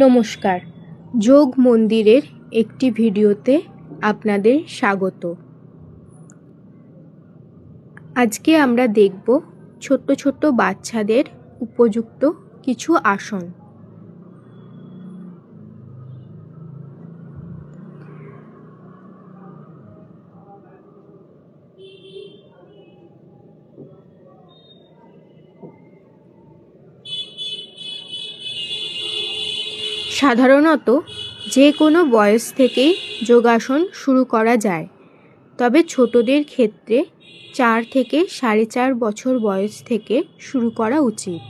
নমস্কার, যোগ মন্দিরের একটি ভিডিওতে আপনাদের স্বাগত। আজকে আমরা দেখব ছোট্ট ছোট্ট বাচ্চাদের উপযুক্ত কিছু আসন। সাধারণত যে কোনো বয়স থেকেই যোগাসন শুরু করা যায়, তবে ছোটদের ক্ষেত্রে 4 থেকে 4.5 বছর বয়স থেকে শুরু করা উচিত।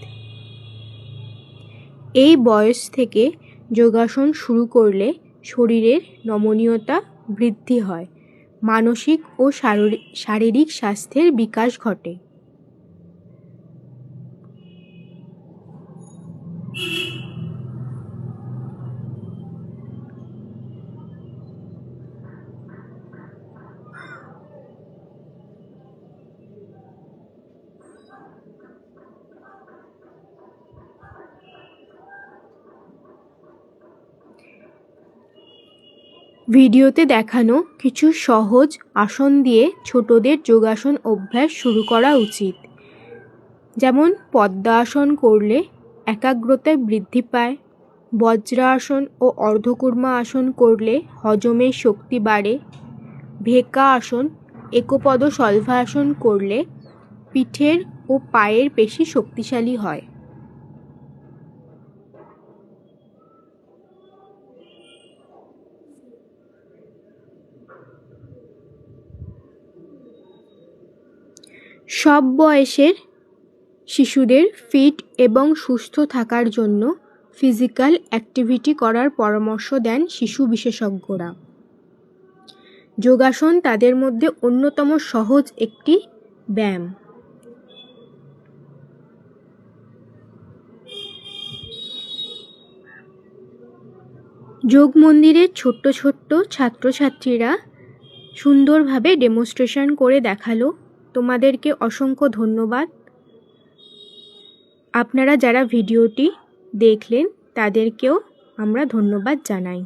এই বয়স থেকে যোগাসন শুরু করলে শরীরের নমনীয়তা বৃদ্ধি হয়, মানসিক ও শারীরিক স্বাস্থ্যের বিকাশ ঘটে। ভিডিওতে দেখানো কিছু সহজ আসন দিয়ে ছোটদের যোগাসন অভ্যাস শুরু করা উচিত। যেমন পদ্মাসন করলে একাগ্রতা বৃদ্ধি পায়, বজ্রাসন ও অর্ধকূর্মা আসন করলে হজমের শক্তি বাড়ে, ভেকা আসন একপদ শলভাসন করলে পিঠের ও পায়ের পেশি শক্তিশালী হয়। সব বয়সের শিশুদের ফিট এবং সুস্থ থাকার জন্য ফিজিক্যাল অ্যাক্টিভিটি করার পরামর্শ দেন শিশু বিশেষজ্ঞরা। যোগাসন তাদের মধ্যে অন্যতম সহজ একটি ব্যায়াম। যোগ মন্দিরের ছোট্ট ছোট্ট ছাত্রছাত্রীরা সুন্দরভাবে ডেমনস্ট্রেশন করে দেখালো। তোমাদেরকে অসংখ্য ধন্যবাদ। আপনারা যারা ভিডিওটি দেখলেন তাদেরকেও আমরা ধন্যবাদ জানাই।